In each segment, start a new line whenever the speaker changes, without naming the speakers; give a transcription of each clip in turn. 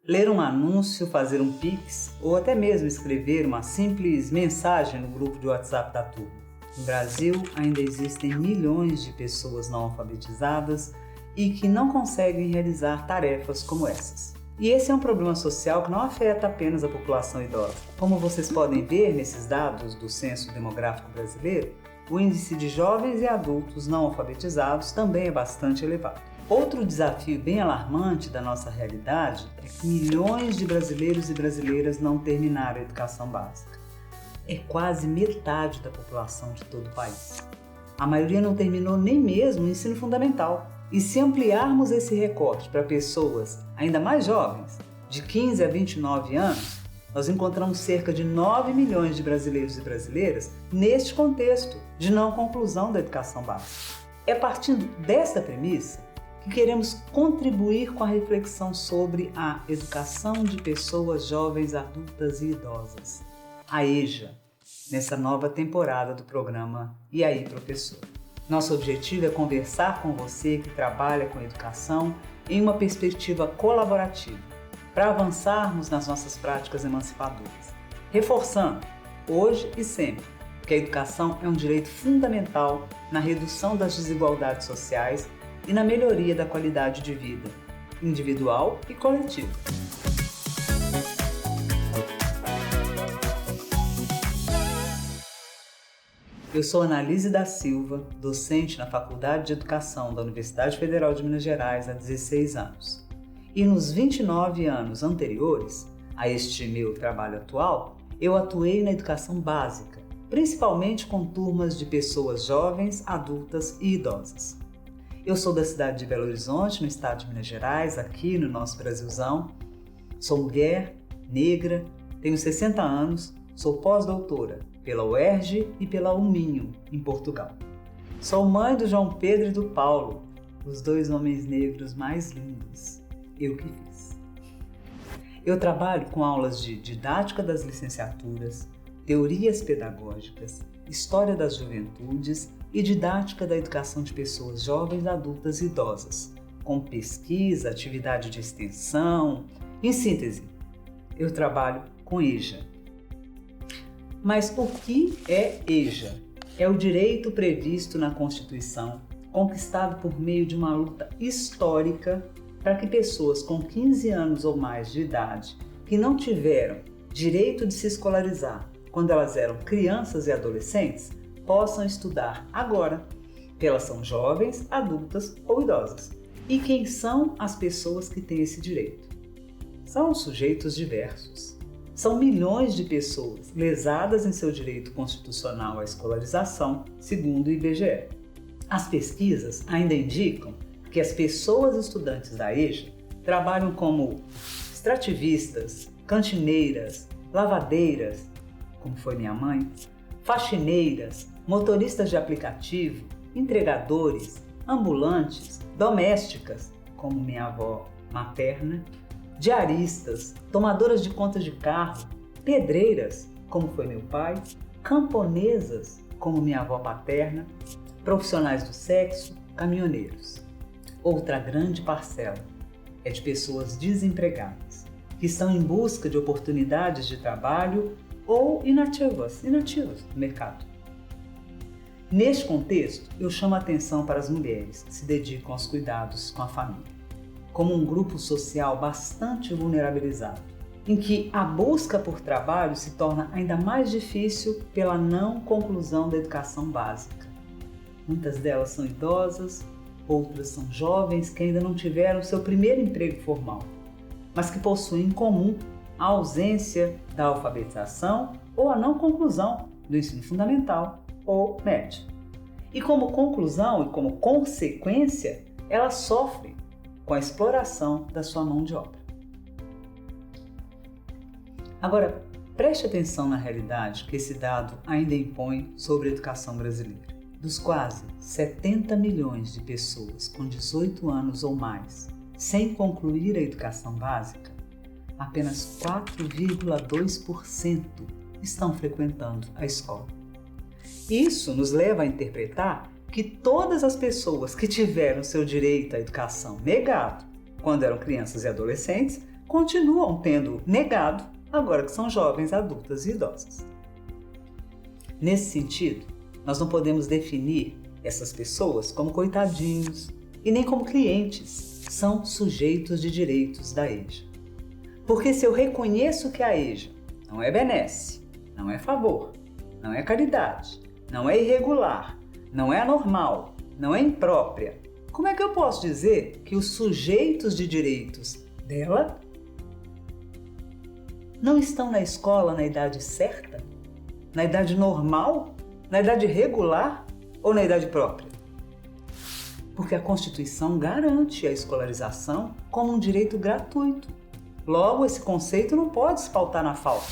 Ler um anúncio, fazer um Pix ou até mesmo escrever uma simples mensagem no grupo de WhatsApp da turma. No Brasil, ainda existem milhões de pessoas não alfabetizadas e que não conseguem realizar tarefas como essas. E esse é um problema social que não afeta apenas a população idosa. Como vocês podem ver nesses dados do Censo Demográfico Brasileiro, o índice de jovens e adultos não alfabetizados também é bastante elevado. Outro desafio bem alarmante da nossa realidade é que milhões de brasileiros e brasileiras não terminaram a educação básica. É quase metade da população de todo o país. A maioria não terminou nem mesmo o ensino fundamental. E se ampliarmos esse recorte para pessoas ainda mais jovens, de 15 a 29 anos, nós encontramos cerca de 9 milhões de brasileiros e brasileiras neste contexto de não conclusão da educação básica. É partindo desta premissa que queremos contribuir com a reflexão sobre a educação de pessoas jovens, adultas e idosas, a EJA, nessa nova temporada do programa E aí, Professor? Nosso objetivo é conversar com você que trabalha com educação em uma perspectiva colaborativa, para avançarmos nas nossas práticas emancipadoras, reforçando, hoje e sempre, que a educação é um direito fundamental na redução das desigualdades sociais e na melhoria da qualidade de vida, individual e coletiva. Eu sou Analise da Silva, docente na Faculdade de Educação da Universidade Federal de Minas Gerais há 16 anos. E nos 29 anos anteriores a este meu trabalho atual, eu atuei na educação básica, principalmente com turmas de pessoas jovens, adultas e idosas. Eu sou da cidade de Belo Horizonte, no estado de Minas Gerais, aqui no nosso Brasilzão. Sou mulher, negra, tenho 60 anos, sou pós-doutora pela UERJ e pela UMinho, em Portugal. Sou mãe do João Pedro e do Paulo, os dois homens negros mais lindos, eu que fiz. Eu trabalho com aulas de didática das licenciaturas, teorias pedagógicas, história das juventudes e didática da educação de pessoas jovens, adultas e idosas, com pesquisa, atividade de extensão. Em síntese, eu trabalho com EJA. Mas o que é EJA? É o direito previsto na Constituição, conquistado por meio de uma luta histórica para que pessoas com 15 anos ou mais de idade que não tiveram direito de se escolarizar quando elas eram crianças e adolescentes possam estudar agora, porque elas são jovens, adultas ou idosas. E quem são as pessoas que têm esse direito? São sujeitos diversos. São milhões de pessoas lesadas em seu direito constitucional à escolarização, segundo o IBGE. As pesquisas ainda indicam que as pessoas estudantes da EJA trabalham como extrativistas, cantineiras, lavadeiras, como foi minha mãe, faxineiras, motoristas de aplicativo, entregadores, ambulantes, domésticas, como minha avó materna, diaristas, tomadoras de conta de carro, pedreiras, como foi meu pai, camponesas, como minha avó paterna, profissionais do sexo, caminhoneiros. Outra grande parcela é de pessoas desempregadas, que estão em busca de oportunidades de trabalho ou inativas no mercado. Neste contexto, eu chamo a atenção para as mulheres que se dedicam aos cuidados com a família, como um grupo social bastante vulnerabilizado, em que a busca por trabalho se torna ainda mais difícil pela não conclusão da educação básica. Muitas delas são idosas, outras são jovens que ainda não tiveram seu primeiro emprego formal, mas que possuem em comum a ausência da alfabetização ou a não conclusão do ensino fundamental ou médio. E como conclusão e como consequência, elas sofrem com a exploração da sua mão de obra. Agora, preste atenção na realidade que esse dado ainda impõe sobre a educação brasileira. Dos quase 70 milhões de pessoas com 18 anos ou mais sem concluir a educação básica, apenas 4,2% estão frequentando a escola. Isso nos leva a interpretar que todas as pessoas que tiveram seu direito à educação negado quando eram crianças e adolescentes continuam tendo negado agora que são jovens, adultas e idosas. Nesse sentido, nós não podemos definir essas pessoas como coitadinhos e nem como clientes, são sujeitos de direitos da EJA. Porque se eu reconheço que a EJA não é benesse, não é favor, não é caridade, não é irregular, não é anormal, não é imprópria, como é que eu posso dizer que os sujeitos de direitos dela não estão na escola na idade certa? Na idade normal? Na idade regular? Ou na idade própria? Porque a Constituição garante a escolarização como um direito gratuito. Logo, esse conceito não pode se pautar na falta.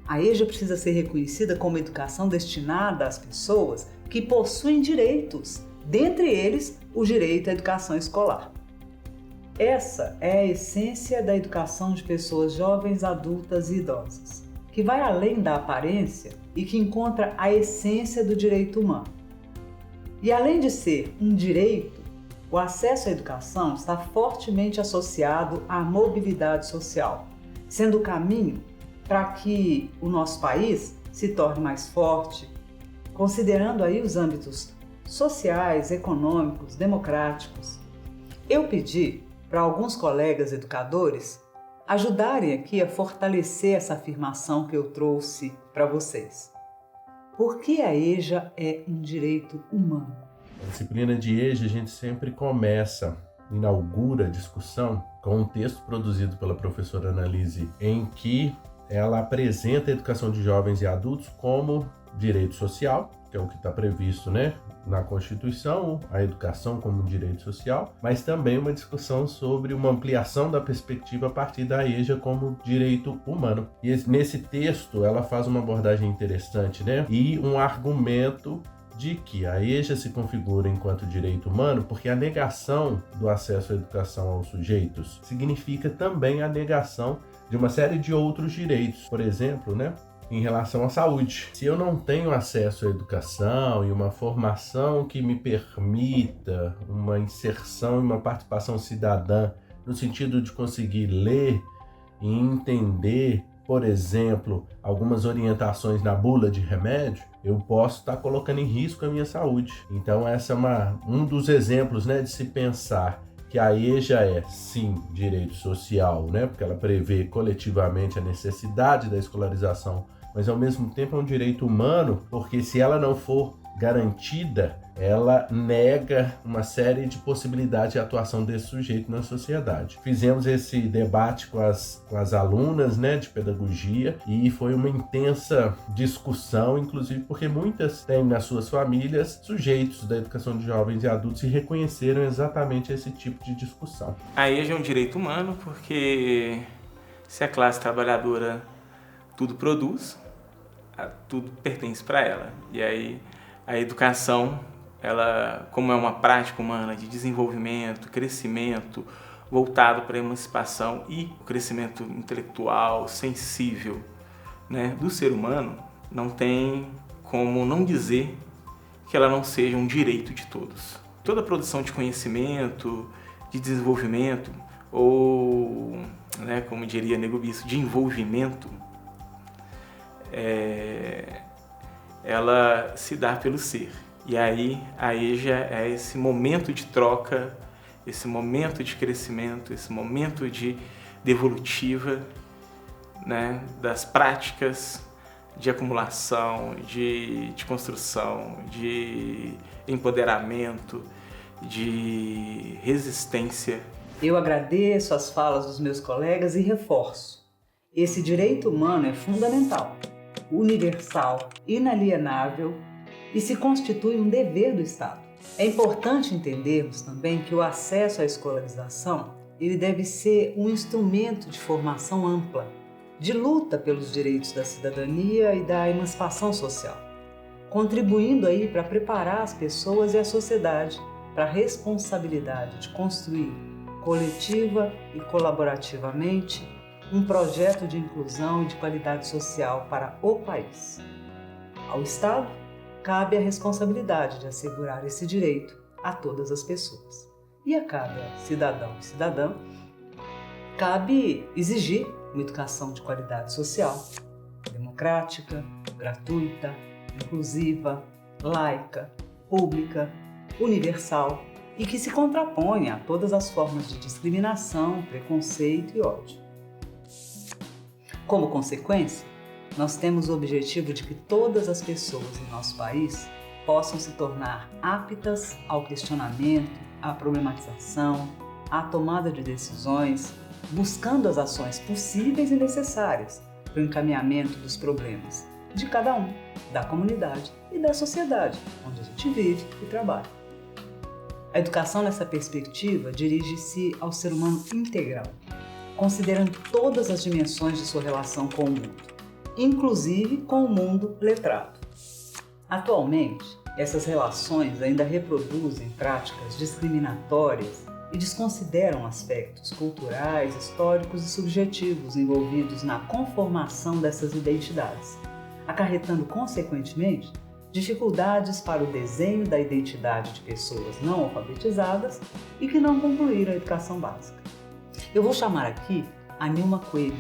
A EJA precisa ser reconhecida como educação destinada às pessoas que possuem direitos, dentre eles o direito à educação escolar. Essa é a essência da educação de pessoas jovens, adultas e idosas, que vai além da aparência e que encontra a essência do direito humano. E além de ser um direito, o acesso à educação está fortemente associado à mobilidade social, sendo o caminho para que o nosso país se torne mais forte, considerando aí os âmbitos sociais, econômicos, democráticos. Eu pedi para alguns colegas educadores ajudarem aqui a fortalecer essa afirmação que eu trouxe para vocês. Por que a EJA é um direito humano?
A disciplina de EJA a gente sempre inaugura a discussão com um texto produzido pela professora Annalise, em que ela apresenta a educação de jovens e adultos como direito social, que é o que está previsto, na Constituição, a educação como um direito social, mas também uma discussão sobre uma ampliação da perspectiva a partir da EJA como direito humano. E nesse texto ela faz uma abordagem interessante, e um argumento de que a EJA se configura enquanto direito humano porque a negação do acesso à educação aos sujeitos significa também a negação de uma série de outros direitos. Por exemplo, em relação à saúde. Se eu não tenho acesso à educação e uma formação que me permita uma inserção e uma participação cidadã no sentido de conseguir ler e entender, por exemplo, algumas orientações na bula de remédio, eu posso estar colocando em risco a minha saúde. Então essa é um dos exemplos, de se pensar que a EJA é, sim, direito social, porque ela prevê coletivamente a necessidade da escolarização, mas ao mesmo tempo é um direito humano, porque se ela não for garantida, ela nega uma série de possibilidades de atuação desse sujeito na sociedade. Fizemos esse debate com as alunas, de pedagogia, e foi uma intensa discussão, inclusive porque muitas têm nas suas famílias sujeitos da educação de jovens e adultos e reconheceram exatamente esse tipo de discussão.
A EJA é um direito humano porque se a classe trabalhadora tudo produz, tudo pertence para ela. E aí a educação, ela, como é uma prática humana de desenvolvimento, crescimento, voltado para a emancipação e o crescimento intelectual, sensível, do ser humano, não tem como não dizer que ela não seja um direito de todos. Toda produção de conhecimento, de desenvolvimento, ou, como diria Nego Bisso, de envolvimento, ela se dá pelo ser. E aí a EJA é esse momento de troca, esse momento de crescimento, esse momento de devolutiva, das práticas de acumulação, de construção, de empoderamento, de resistência.
Eu agradeço as falas dos meus colegas e reforço. Esse direito humano é fundamental, universal, inalienável e se constitui um dever do Estado. É importante entendermos também que o acesso à escolarização ele deve ser um instrumento de formação ampla, de luta pelos direitos da cidadania e da emancipação social, contribuindo aí para preparar as pessoas e a sociedade para a responsabilidade de construir coletiva e colaborativamente um projeto de inclusão e de qualidade social para o país. Ao Estado, cabe a responsabilidade de assegurar esse direito a todas as pessoas. E a cada cidadão e cidadã, cabe exigir uma educação de qualidade social, democrática, gratuita, inclusiva, laica, pública, universal e que se contraponha a todas as formas de discriminação, preconceito e ódio. Como consequência, nós temos o objetivo de que todas as pessoas em nosso país possam se tornar aptas ao questionamento, à problematização, à tomada de decisões, buscando as ações possíveis e necessárias para o encaminhamento dos problemas de cada um, da comunidade e da sociedade onde a gente vive e trabalha. A educação nessa perspectiva dirige-se ao ser humano integral, considerando todas as dimensões de sua relação com o mundo, inclusive com o mundo letrado. Atualmente, essas relações ainda reproduzem práticas discriminatórias e desconsideram aspectos culturais, históricos e subjetivos envolvidos na conformação dessas identidades, acarretando, consequentemente, dificuldades para o desenho da identidade de pessoas não alfabetizadas e que não concluíram a educação básica. Eu vou chamar aqui a Nilma Coelho,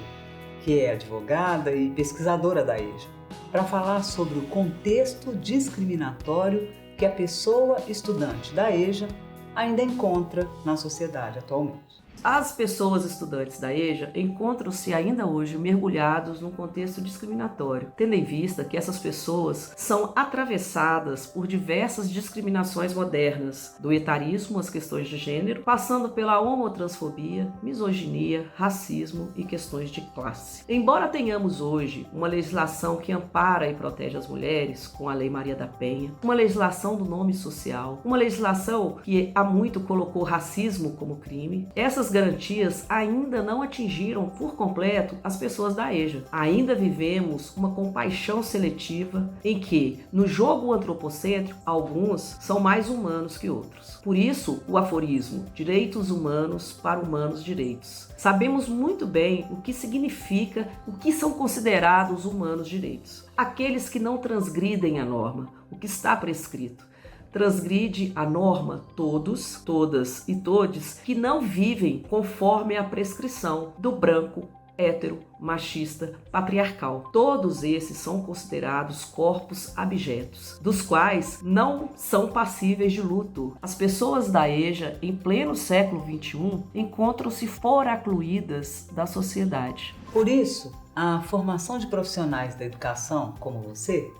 que é advogada e pesquisadora da EJA, para falar sobre o contexto discriminatório que a pessoa estudante da EJA ainda encontra na sociedade atualmente.
As pessoas estudantes da EJA encontram-se ainda hoje mergulhados num contexto discriminatório, tendo em vista que essas pessoas são atravessadas por diversas discriminações modernas, do etarismo às questões de gênero, passando pela homotransfobia, misoginia, racismo e questões de classe. Embora tenhamos hoje uma legislação que ampara e protege as mulheres, com a Lei Maria da Penha, uma legislação do nome social, uma legislação que há muito colocou racismo como crime, essas garantias ainda não atingiram por completo as pessoas da EJA. Ainda vivemos uma compaixão seletiva em que, no jogo antropocêntrico, alguns são mais humanos que outros. Por isso, o aforismo, direitos humanos para humanos direitos. Sabemos muito bem o que significa, o que são considerados humanos direitos. Aqueles que não transgridem a norma, o que está prescrito. Transgride a norma todos, todas e todes que não vivem conforme a prescrição do branco, hétero, machista, patriarcal. Todos esses são considerados corpos abjetos, dos quais não são passíveis de luto. As pessoas da EJA, em pleno século XXI, encontram-se foracluídas da sociedade.
Por isso, a formação de profissionais da educação, como você,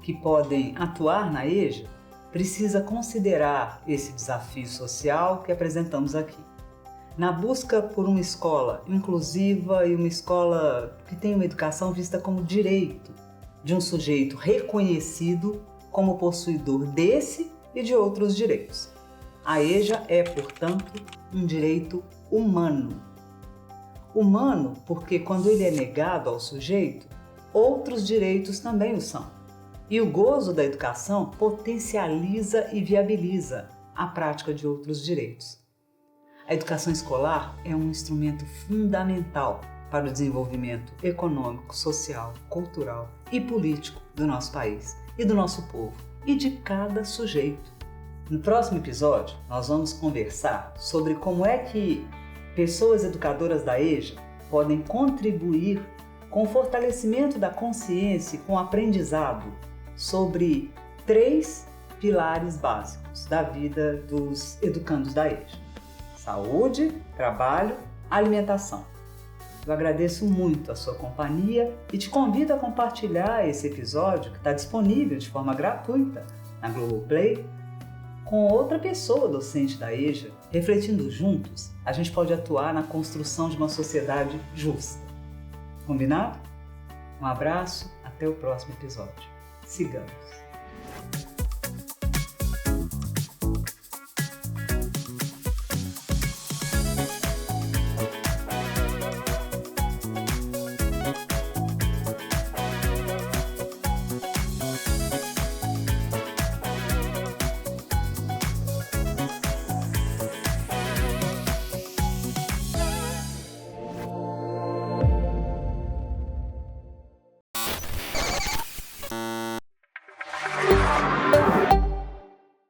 que podem atuar na EJA, precisa considerar esse desafio social que apresentamos aqui. Na busca por uma escola inclusiva e uma escola que tenha uma educação vista como direito de um sujeito reconhecido como possuidor desse e de outros direitos. A EJA é, portanto, um direito humano. Humano porque quando ele é negado ao sujeito, outros direitos também o são. E o gozo da educação potencializa e viabiliza a prática de outros direitos. A educação escolar é um instrumento fundamental para o desenvolvimento econômico, social, cultural e político do nosso país e do nosso povo e de cada sujeito. No próximo episódio, nós vamos conversar sobre como é que pessoas educadoras da EJA podem contribuir com o fortalecimento da consciência e com o aprendizado sobre 3 pilares básicos da vida dos educandos da EJA: saúde, trabalho, alimentação. Eu agradeço muito a sua companhia e te convido a compartilhar esse episódio que está disponível de forma gratuita na Globoplay com outra pessoa docente da EJA. Refletindo juntos, a gente pode atuar na construção de uma sociedade justa. Combinado? Um abraço, até o próximo episódio. Sigamos!